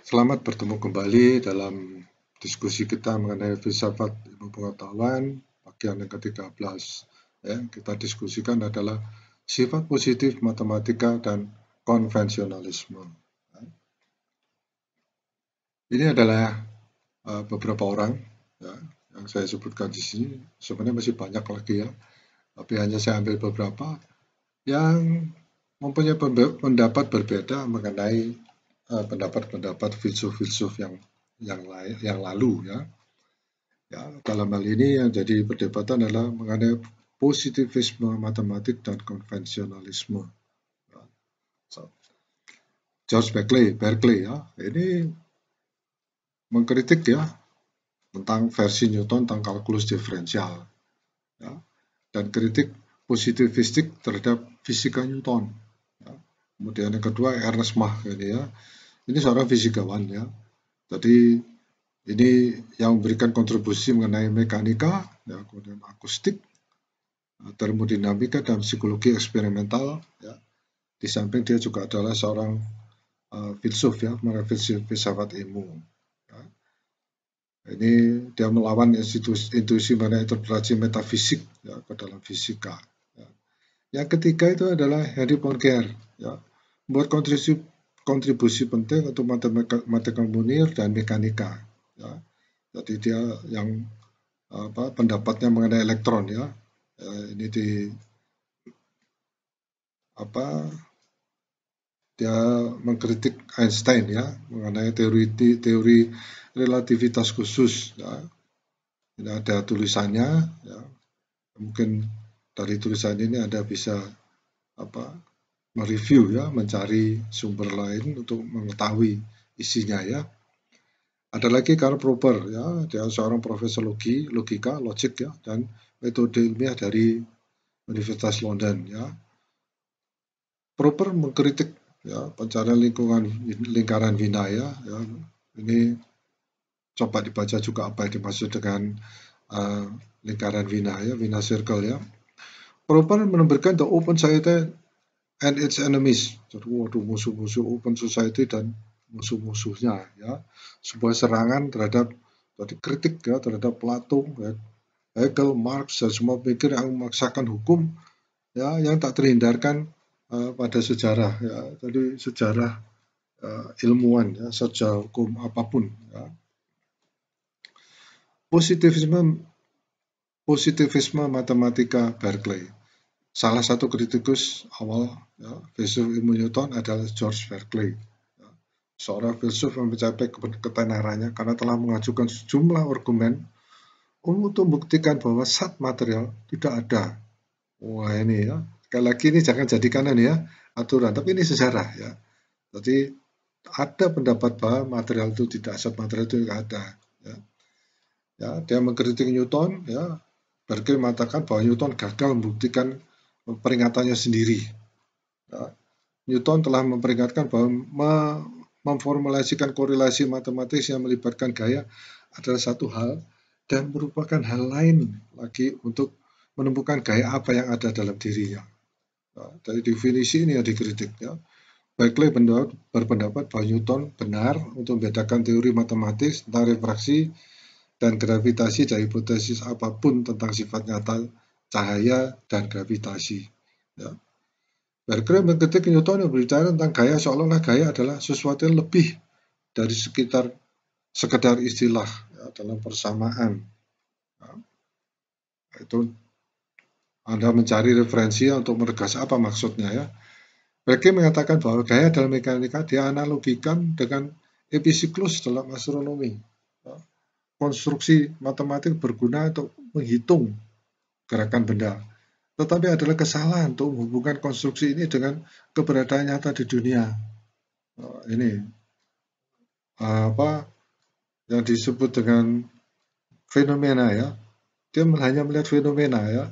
Selamat bertemu kembali dalam diskusi kita mengenai filsafat ilmu pengetahuan bagian yang ke-13. Ya, kita diskusikan adalah sifat positif matematika dan konvensionalisme. Ini adalah beberapa orang ya, yang saya sebutkan di sini. Sebenarnya masih banyak lagi ya, tapi hanya saya ambil beberapa yang mempunyai pendapat berbeda mengenai pendapat-pendapat filsuf-filsuf yang lalu ya. Ya, dalam hal ini yang jadi perdebatan adalah mengenai positivisme matematik dan konvensionalisme. Ya. So, George Berkeley ya, ini mengkritik ya tentang versi Newton tentang kalkulus diferensial ya, dan kritik positivistik terhadap fisika Newton. Ya. Kemudian yang kedua Ernest Mach ini ya, ini seorang fisikawan ya. Jadi ini yang memberikan kontribusi mengenai mekanika, ya, kemudian akustik, termodinamika dan psikologi eksperimental. Ya. Di samping dia juga adalah seorang filsuf ya, filsafat ilmu. Ya. Ini dia melawan intuisi mengenai interpretasi metafisik ya, ke dalam fisika. Ya. Yang ketiga itu adalah Henry Poincare, ya, membuat kontribusi penting untuk matematika linear dan mekanika. Ya. Jadi dia yang pendapatnya mengenai elektron ya, ini dia mengkritik Einstein ya mengenai teori relativitas khusus ya. Ini ada tulisannya ya. Mungkin dari tulisan ini Anda bisa mereview ya, mencari sumber lain untuk mengetahui isinya ya. Ada lagi Karl Popper ya, dia seorang profesor logika, logik ya, dan metode ilmiah dari Universitas London ya. Popper mengkritik ya pencarian lingkaran Vinaya ya. Ini coba dibaca juga apa yang dimaksud dengan lingkaran Vinaya, Vina Circle ya. Popper menambahkan the open society and its enemies. Jadi waduh, musuh-musuh open society dan musuh-musuhnya ya, sebuah serangan terhadap kritik ya terhadap Plato ya, Hegel, Marx dan semua pikir yang memaksakan hukum ya yang tak terhindarkan pada sejarah ya. Jadi sejarah ilmuwan ya, sejarah hukum apapun ya. Positivisme matematika Berkeley. Salah satu kritikus awal ya, filsuf ilmu Newton adalah George Berkeley. Seorang filsuf yang mencapai ketenarannya karena telah mengajukan sejumlah argumen untuk membuktikan bahwa zat material tidak ada. Wah ini ya, sekali lagi ini jangan jadikan ini ya aturan, tapi ini sejarah ya. Jadi ada pendapat bahwa material itu tidak, zat material itu tidak ada. Ya. Ya, dia mengkritik Newton. Ya, Berkeley mengatakan bahwa Newton gagal membuktikan peringatannya sendiri. Ya. Newton telah memperingatkan bahwa memformulasikan korelasi matematis yang melibatkan gaya adalah satu hal dan merupakan hal lain lagi untuk menemukan gaya apa yang ada dalam dirinya. Nah, dari definisi ini yang dikritik ya. Berkeley berpendapat bahwa Newton benar untuk membedakan teori matematis tentang refraksi dan gravitasi dari hipotesis apapun tentang sifat nyata cahaya dan gravitasi. Ya. Berkeley mengkritik Newton yang berbicara tentang gaya seolah-olah gaya adalah sesuatu yang lebih dari sekedar istilah ya, dalam persamaan. Ya. Itu Anda mencari referensi untuk menegas apa maksudnya ya. Berkeley mengatakan bahwa gaya dalam mekanika dianalogikan dengan episiklus dalam astronomi. Ya. Konstruksi matematik berguna untuk menghitung gerakan benda. Tetapi adalah kesalahan untuk menghubungkan konstruksi ini dengan keberadaan nyata di dunia. Ini yang disebut dengan fenomena ya. Dia hanya melihat fenomena ya,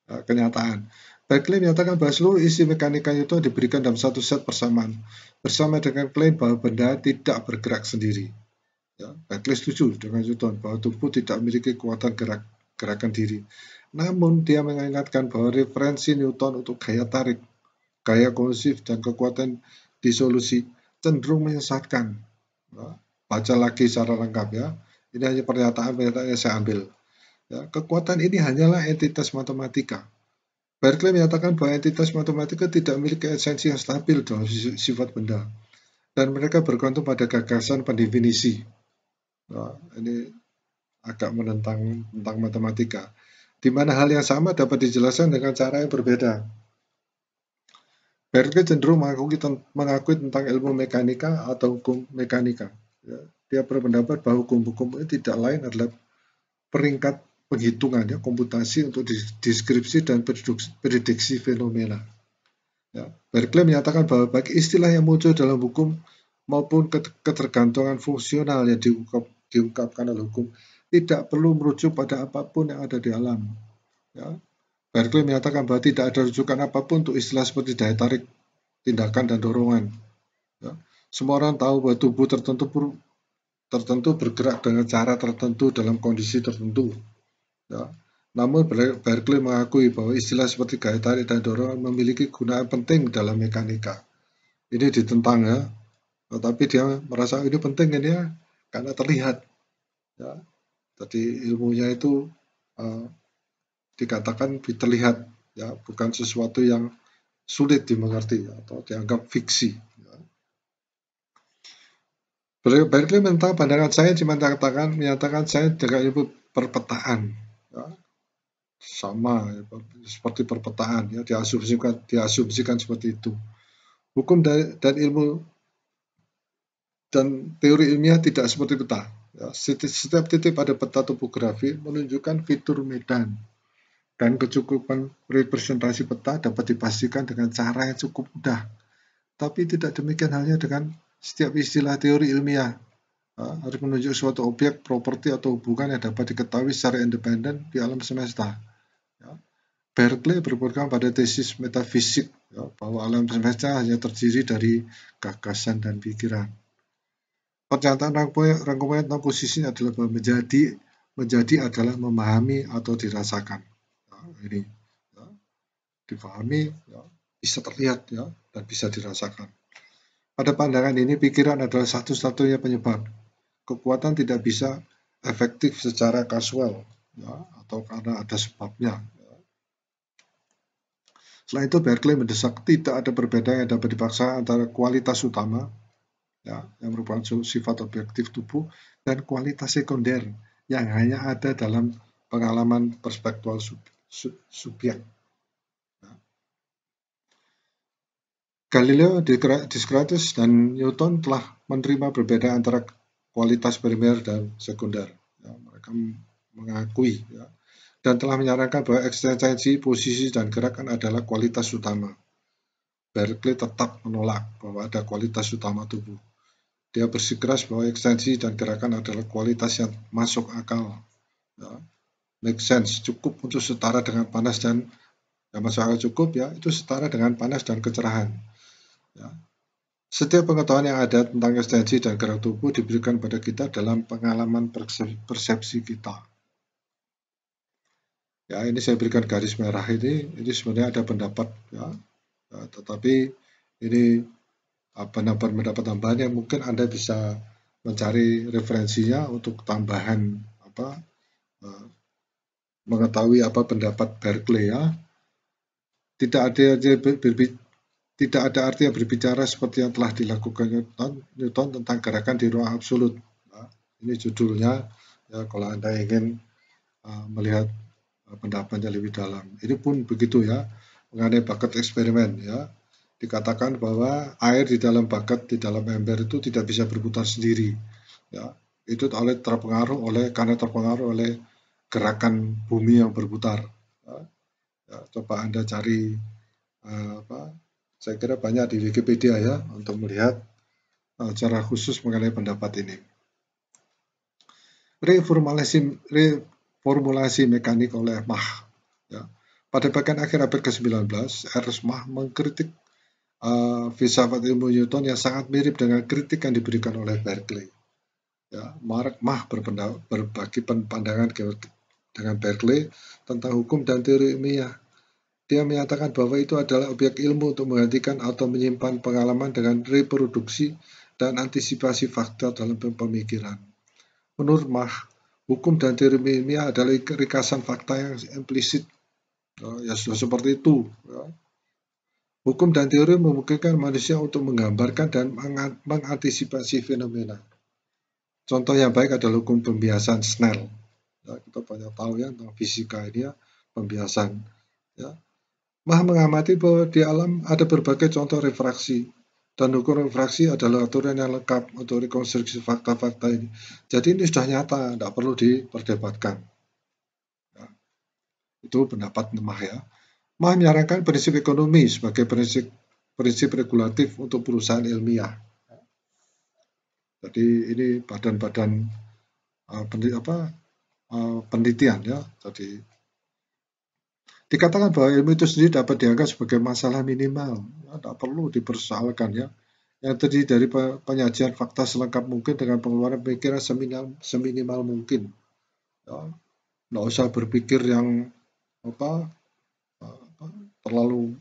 kenyataan. Berkeley menyatakan bahwa seluruh isi mekanika itu diberikan dalam satu set persamaan, bersama dengan klaim bahwa benda tidak bergerak sendiri. Ya, Berkeley setuju dengan Newton bahwa tubuh tidak memiliki kekuatan gerakan diri. Namun dia mengingatkan bahwa referensi Newton untuk gaya tarik, gaya kohesif dan kekuatan disolusi cenderung menyesatkan. Ya, baca lagi secara lengkap ya. Ini hanya pernyataan-pernyataan yang saya ambil. Ya, kekuatan ini hanyalah entitas matematika. Berkeley menyatakan bahwa entitas matematika tidak memiliki esensi yang stabil dalam sifat benda, dan mereka bergantung pada gagasan pendefinisi. Nah, ini agak menentang tentang matematika, di mana hal yang sama dapat dijelaskan dengan cara yang berbeda. Berkeley cenderung mengakui tentang ilmu mekanika atau hukum mekanika. Ya, dia berpendapat bahwa hukum-hukum ini tidak lain adalah peringkat penghitungan ya, komputasi untuk deskripsi dan prediksi fenomena. Ya, Berkeley menyatakan bahwa bagi istilah yang muncul dalam hukum maupun ketergantungan fungsional yang diungkapkan oleh hukum tidak perlu merujuk pada apapun yang ada di alam. Ya. Berkeley menyatakan bahwa tidak ada rujukan apapun untuk istilah seperti daya tarik, tindakan, dan dorongan. Ya. Semua orang tahu bahwa tubuh tertentu bergerak dengan cara tertentu dalam kondisi tertentu. Ya. Namun Berkeley mengakui bahwa istilah seperti gaya tarik dan dorongan memiliki gunaan penting dalam mekanika. Ini ditentang ya, tetapi dia merasa ini penting ini ya, karena terlihat. Ya. Jadi ilmunya itu dikatakan terlihat, ya, bukan sesuatu yang sulit dimengerti atau dianggap fiksi. Ya. Berkeley tentang pandangan saya cuma menyatakan saya dengan ilmu perpetaan. Ya. Sama ya, seperti perpetaan ya, diasumsikan seperti itu. Hukum dan ilmu dan teori ilmiah tidak seperti peta ya. Setiap titik pada peta topografi menunjukkan fitur medan, dan kecukupan representasi peta dapat dipastikan dengan cara yang cukup mudah. Tapi tidak demikian halnya dengan setiap istilah teori ilmiah. Harus menunjuk suatu objek, properti, atau hubungan yang dapat diketahui secara independen di alam semesta. Ya. Berkeley berpegang pada tesis metafisik ya, bahwa alam semesta hanya terdiri dari gagasan dan pikiran. Pernyataan rangkuman tentang posisinya adalah bahwa menjadi adalah memahami atau dirasakan. Nah, ini ya, dipahami, ya, bisa terlihat ya, dan bisa dirasakan. Pada pandangan ini, pikiran adalah satu-satunya penyebab. Kekuatan tidak bisa efektif secara kasual ya, atau karena ada sebabnya. Selain itu, Berkeley mendesak tidak ada perbedaan yang dapat dipaksa antara kualitas utama, ya, yang merupakan sifat objektif tubuh, dan kualitas sekunder yang hanya ada dalam pengalaman perspektual subjek. Ya. Galileo, Descartes, dan Newton telah menerima perbedaan antara kualitas primer dan sekunder. Ya, mereka mengakui ya, dan telah menyarankan bahwa eksistensi, posisi, dan gerakan adalah kualitas utama. Berkeley tetap menolak bahwa ada kualitas utama tubuh. Dia bersikeras bahwa eksistensi dan gerakan adalah kualitas yang masuk akal. Ya. Make sense, cukup untuk setara dengan panas dan yang masuk akal cukup ya, itu setara dengan panas dan kecerahan. Ya. Setiap pengetahuan yang ada tentang eksistensi dan gerak tubuh diberikan pada kita dalam pengalaman persepsi kita. Ya, ini saya berikan garis merah ini sebenarnya ada pendapat ya, tetapi ini pendapat tambahan yang mungkin Anda bisa mencari referensinya untuk tambahan mengetahui apa pendapat Berkeley ya. Tidak ada arti yang berbicara seperti yang telah dilakukan Newton tentang gerakan di ruang absolut. Nah, ini judulnya ya, kalau Anda ingin melihat pendapatnya lebih dalam. Ini pun begitu ya, mengenai bucket eksperimen ya. Dikatakan bahwa air di dalam bucket, di dalam ember itu tidak bisa berputar sendiri. Ya, itu karena terpengaruh oleh gerakan bumi yang berputar. Ya, coba Anda cari saya kira banyak di Wikipedia ya untuk melihat secara khusus mengenai pendapat ini. Reformulasi mekanik oleh Mach. Ya. Pada bagian akhir abad ke-19, Ernst Mach mengkritik filsafat ilmu Newton yang sangat mirip dengan kritik yang diberikan oleh Berkeley. Ya, Mach berbagi pandangan dengan Berkeley tentang hukum dan teori ilmiah. Dia menyatakan bahwa itu adalah objek ilmu untuk menggantikan atau menyimpan pengalaman dengan reproduksi dan antisipasi fakta dalam pemikiran. Menurut Mach, hukum dan teori ilmiah adalah ringkasan fakta yang implisit. Ya sudah seperti itu. Ya. Hukum dan teori memungkinkan manusia untuk menggambarkan dan mengantisipasi fenomena. Contoh yang baik adalah hukum pembiasan Snell. Ya, kita banyak tahu ya tentang fisika ini ya, pembiasan. Ya. Mach mengamati bahwa di alam ada berbagai contoh refraksi, dan hukum refraksi adalah aturan yang lengkap untuk rekonstruksi fakta-fakta ini. Jadi ini sudah nyata, tidak perlu diperdebatkan. Ya. Itu pendapat Mach ya. Mach menyarankan prinsip ekonomi sebagai prinsip regulatif untuk perusahaan ilmiah. Jadi ini badan-badan penelitian ya. Jadi dikatakan bahwa ilmu itu sendiri dapat dianggap sebagai masalah minimal, ya, tidak perlu dipersoalkan ya. Yang terdiri dari penyajian fakta selengkap mungkin dengan pengeluaran pikiran seminimal mungkin. Ya. Tidak usah berpikir yang terlalu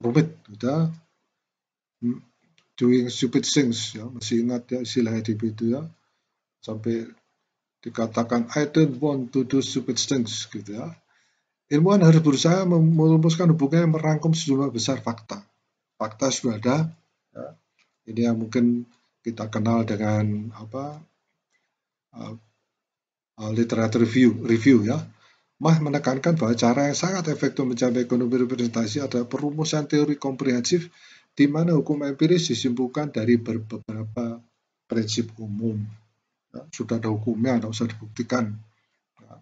rumit, ya. Doing stupid things, ya. Masih ingat ya istilahnya di itu ya, sampai dikatakan I don't want to do stupid things gitu ya. Ilmuwan harus berusaha merumuskan hubungan yang merangkum sejumlah besar fakta. Fakta sudah ada, ya. Ini yang mungkin kita kenal dengan literature review ya. Mach menekankan bahwa cara yang sangat efektif mencapai ekonomi representasi adalah perumusan teori komprehensif di mana hukum empiris disimpulkan dari beberapa prinsip umum. Ya, sudah ada hukumnya, tidak usah dibuktikan. Ya.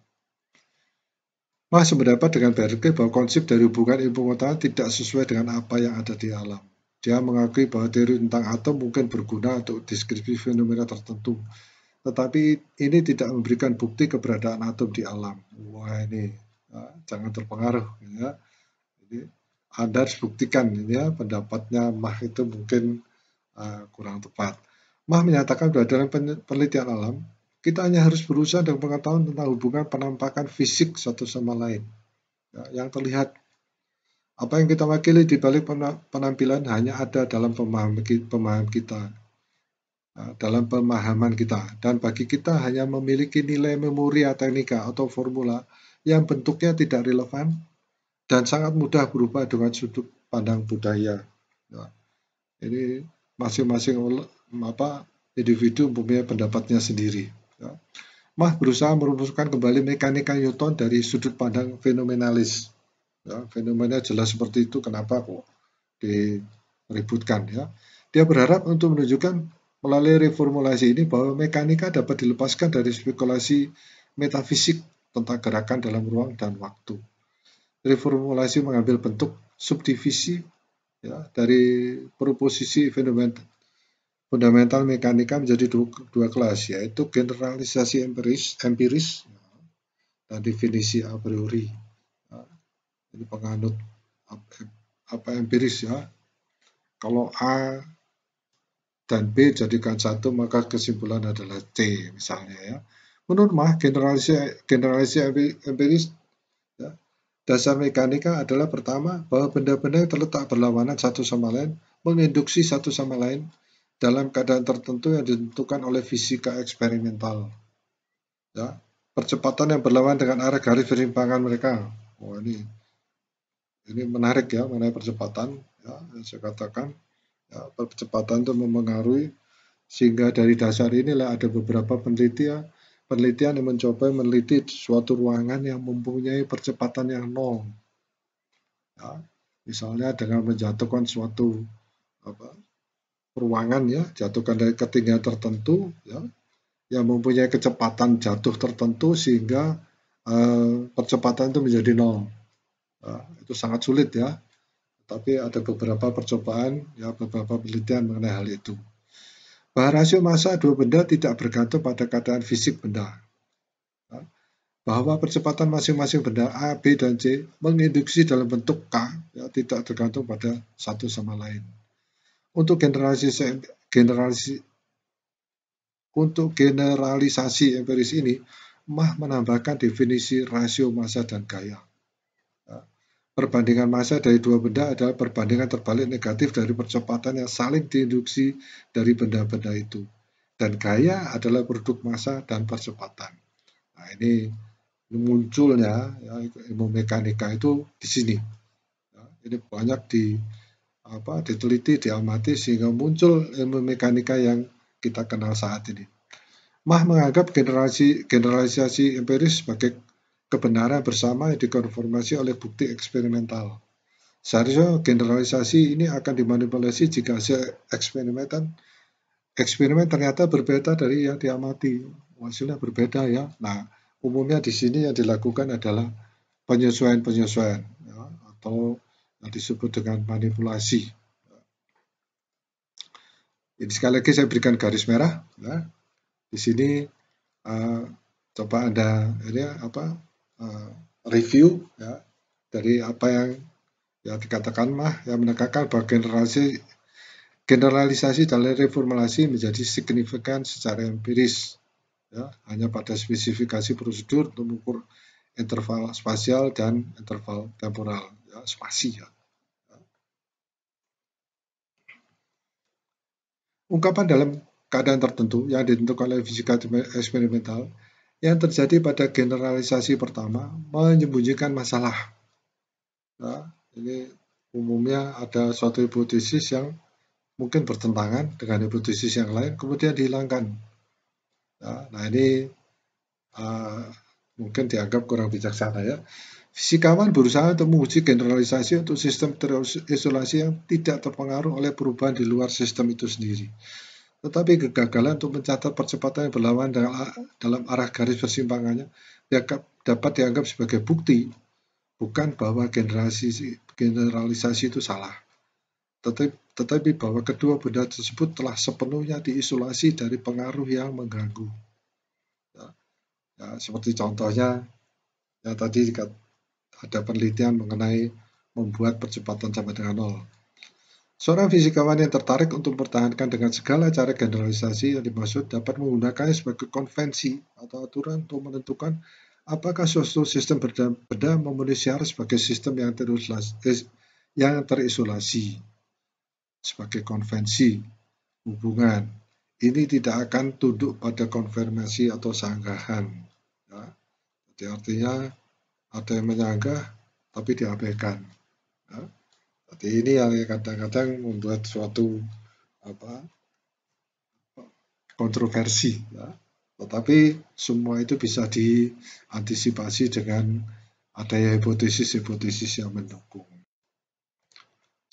Mach sependapat dengan Berkeley bahwa konsep dari hubungan ilmu pengetahuan tidak sesuai dengan apa yang ada di alam. Dia mengakui bahwa teori tentang atom mungkin berguna untuk deskripsi fenomena tertentu, tetapi ini tidak memberikan bukti keberadaan atom di alam. Wah ini jangan terpengaruh ya. Jadi Anda harus buktikan ya, pendapatnya Mach itu mungkin kurang tepat. Mach menyatakan bahwa dalam penelitian alam kita hanya harus berusaha dengan pengetahuan tentang hubungan penampakan fisik satu sama lain ya, yang terlihat. Apa yang kita wakili di balik penampilan hanya ada dalam pemahaman kita. Dalam pemahaman kita, dan bagi kita hanya memiliki nilai memoria teknika atau formula yang bentuknya tidak relevan dan sangat mudah berubah dengan sudut pandang budaya. Ya. Ini masing-masing individu mempunyai pendapatnya sendiri. Ya. Mach berusaha merumuskan kembali mekanika Newton dari sudut pandang fenomenalis. Ya, fenomena jelas seperti itu, kenapa kok diributkan ya. Dia berharap untuk menunjukkan melalui reformulasi ini bahwa mekanika dapat dilepaskan dari spekulasi metafisik tentang gerakan dalam ruang dan waktu. Reformulasi mengambil bentuk subdivisi ya, dari proposisi fundamental mekanika menjadi dua kelas, yaitu generalisasi empiris dan definisi a priori. Ya, ini penganut empiris ya. Kalau A dan B jadikan satu, maka kesimpulan adalah C misalnya ya. Menurut Mach, generalisasi empiris ya, dasar mekanika adalah pertama bahwa benda-benda yang terletak berlawanan satu sama lain menginduksi satu sama lain dalam keadaan tertentu yang ditentukan oleh fisika eksperimental. Ya, percepatan yang berlawanan dengan arah garis penyimpangan mereka. Oh ini menarik ya, mengenai percepatan ya, yang saya katakan. Ya, percepatan itu mempengaruhi, sehingga dari dasar inilah ada beberapa penelitian yang mencoba meneliti suatu ruangan yang mempunyai percepatan yang nol. Ya, misalnya dengan menjatuhkan suatu ruangan ya, jatuhkan dari ketinggian tertentu ya, yang mempunyai kecepatan jatuh tertentu sehingga percepatan itu menjadi nol. Ya, itu sangat sulit ya. Tapi ada beberapa percobaan, ya beberapa penelitian mengenai hal itu. Bahwa rasio massa dua benda tidak bergantung pada keadaan fisik benda. Bahwa percepatan masing-masing benda A, B, dan C menginduksi dalam bentuk K, ya, tidak tergantung pada satu sama lain. Untuk generalisasi empiris ini, Mach menambahkan definisi rasio massa dan gaya. Perbandingan massa dari dua benda adalah perbandingan terbalik negatif dari percepatan yang saling diinduksi dari benda-benda itu. Dan gaya adalah produk massa dan percepatan. Nah, ini munculnya ya, ilmu mekanika itu di sini. Ya, ini banyak diteliti, diamati sehingga muncul ilmu mekanika yang kita kenal saat ini. Mach menganggap generalisasi empiris sebagai kebenaran bersama yang dikonfirmasi oleh bukti eksperimental. Seharusnya generalisasi ini akan dimanipulasi jika hasil eksperimen ternyata berbeda dari yang diamati. Hasilnya berbeda ya. Nah, umumnya di sini yang dilakukan adalah penyesuaian-penyesuaian ya, atau yang disebut dengan manipulasi. Jadi sekali lagi saya berikan garis merah. Ya. Di sini coba Anda review ya dari apa yang dikatakan Mach yang menekankan bahwa generalisasi dan reformulasi menjadi signifikan secara empiris ya, hanya pada spesifikasi prosedur untuk mengukur interval spasial dan interval temporal ya, spasi ya. Ungkapan dalam keadaan tertentu yang ditentukan oleh fisika eksperimental yang terjadi pada generalisasi pertama menyembunyikan masalah. Nah, ini umumnya ada suatu hipotesis yang mungkin bertentangan dengan hipotesis yang lain, kemudian dihilangkan. Nah, ini mungkin dianggap kurang bijaksana ya. Fisikawan berusaha untuk menguji generalisasi untuk sistem terisolasi yang tidak terpengaruh oleh perubahan di luar sistem itu sendiri. Tetapi kegagalan untuk mencatat percepatan yang berlawanan dalam arah garis persimpangannya dapat dianggap sebagai bukti bukan bahwa generalisasi itu salah, tetapi bahwa kedua benda tersebut telah sepenuhnya diisolasi dari pengaruh yang mengganggu. Ya, seperti contohnya ya tadi ada penelitian mengenai membuat percepatan sampai dengan 0. Seorang fisikawan yang tertarik untuk mempertahankan dengan segala cara generalisasi yang dimaksud dapat menggunakannya sebagai konvensi atau aturan untuk menentukan apakah suatu sistem benda memenuhi syarat sebagai sistem yang terisolasi. Sebagai konvensi hubungan ini tidak akan tunduk pada konfirmasi atau sanggahan. Ya. Jadi artinya ada yang menyanggah tapi diabaikan. Ya. Jadi ini yang kadang-kadang membuat suatu kontroversi, ya. Tetapi semua itu bisa diantisipasi dengan adanya hipotesis-hipotesis yang mendukung.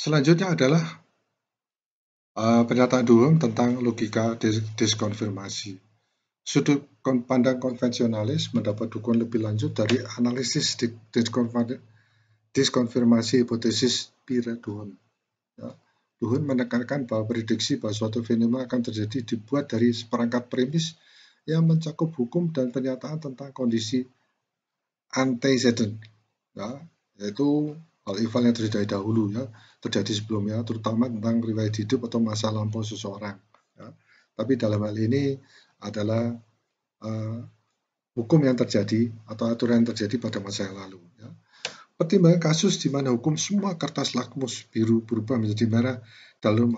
Selanjutnya adalah pernyataan Duhem tentang logika diskonfirmasi. Sudut pandang konvensionalis mendapat dukungan lebih lanjut dari analisis diskonfirmasi hipotesis Pierre-Duhem. Ya. Duhem menekankan bahwa prediksi bahwa suatu fenomena akan terjadi dibuat dari seperangkat premis yang mencakup hukum dan pernyataan tentang kondisi antecedent, ya, yaitu hal ihwal yang terjadi dahulu, ya, terjadi sebelumnya, terutama tentang riwayat hidup atau masa lampau seseorang. Ya. Tapi dalam hal ini adalah hukum yang terjadi atau aturan yang terjadi pada masa yang lalu. Ya. Pertimbangan kasus di mana hukum semua kertas lakmus biru berubah menjadi merah dalam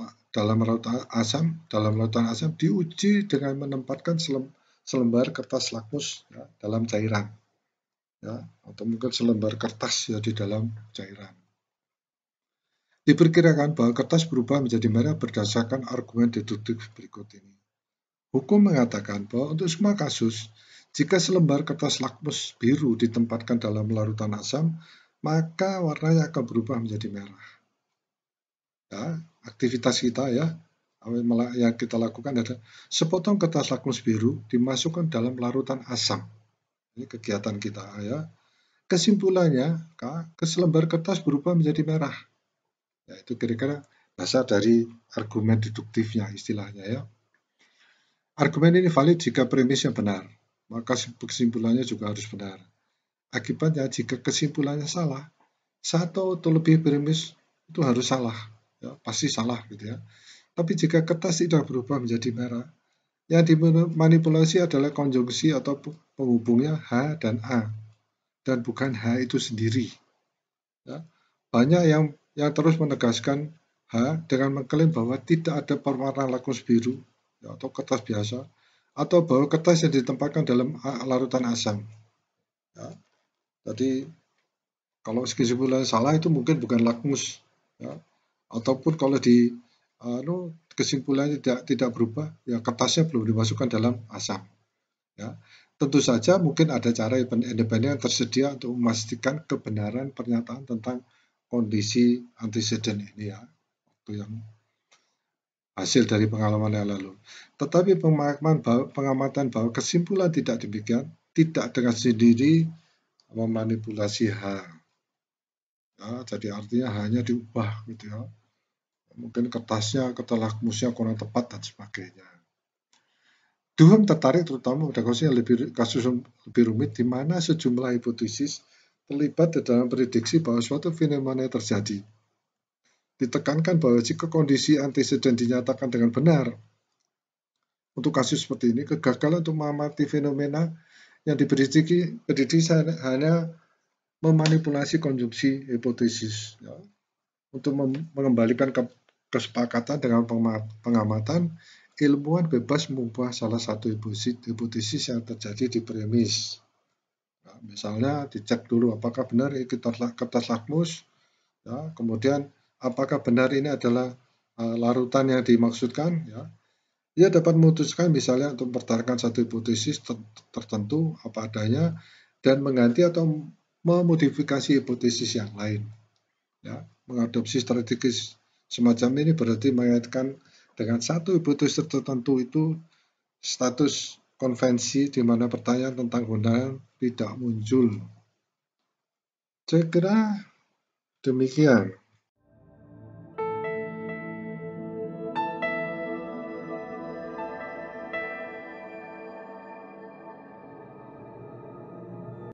lautan asam diuji dengan menempatkan selembar kertas lakmus ya, dalam cairan, ya, atau mungkin selembar kertas ya di dalam cairan. Diperkirakan bahwa kertas berubah menjadi merah berdasarkan argumen deduktif berikut ini. Hukum mengatakan bahwa untuk semua kasus, jika selembar kertas lakmus biru ditempatkan dalam larutan asam, maka warnanya akan berubah menjadi merah. Ya, aktivitas kita ya, yang kita lakukan adalah sepotong kertas lakmus biru dimasukkan dalam larutan asam. Ini kegiatan kita ya. Kesimpulannya, selembar kertas berubah menjadi merah. Ya, itu kira-kira dasar dari argumen deduktifnya istilahnya ya. Argumen ini valid jika premisnya benar, maka kesimpulannya juga harus benar. Akibatnya jika kesimpulannya salah, satu atau lebih premis itu harus salah, ya, pasti salah gitu ya. Tapi jika kertas tidak berubah menjadi merah, yang dimanipulasi adalah konjungsi atau penghubungnya H dan A, dan bukan H itu sendiri. Ya. Banyak yang terus menegaskan dengan mengklaim bahwa tidak ada pewarna lakmus biru ya, atau kertas biasa, atau bahwa kertas yang ditempatkan dalam larutan asam. Ya. Jadi kalau kesimpulan salah itu mungkin bukan lakmus, ya. Ataupun kalau di kesimpulannya tidak berubah, ya kertasnya belum dimasukkan dalam asam. Ya. Tentu saja mungkin ada cara independen yang tersedia untuk memastikan kebenaran pernyataan tentang kondisi antiseden ini ya, itu yang hasil dari pengalaman yang lalu. Tetapi pengamatan bahwa kesimpulan tidak demikian, tidak dengan sendiri memanipulasi H. Ya, jadi artinya hanya diubah gitu ya. Mungkin kertas lakmusnya kurang tepat dan sebagainya. Duhem tertarik terutama pada kasus yang lebih rumit di mana sejumlah hipotesis terlibat dalam prediksi bahwa suatu fenomena terjadi. Ditekankan bahwa jika kondisi anteseden dinyatakan dengan benar, untuk kasus seperti ini, kegagalan untuk mengamati fenomena yang diprediksi hanya memanipulasi konsumsi hipotesis ya, untuk mengembalikan kesepakatan dengan pengamatan. Ilmuwan bebas mengubah salah satu hipotesis yang terjadi di premis. Nah, misalnya dicek dulu apakah benar ini kertas lakmus, ya, kemudian apakah benar ini adalah larutan yang dimaksudkan. Ya. Ia dapat memutuskan misalnya untuk mempertahankan satu hipotesis tertentu apa adanya dan mengganti atau memodifikasi hipotesis yang lain. Ya, mengadopsi strategi semacam ini berarti mengaitkan dengan satu hipotesis tertentu itu status konvensi di mana pertanyaan tentang kebenaran tidak muncul. Saya kira demikian.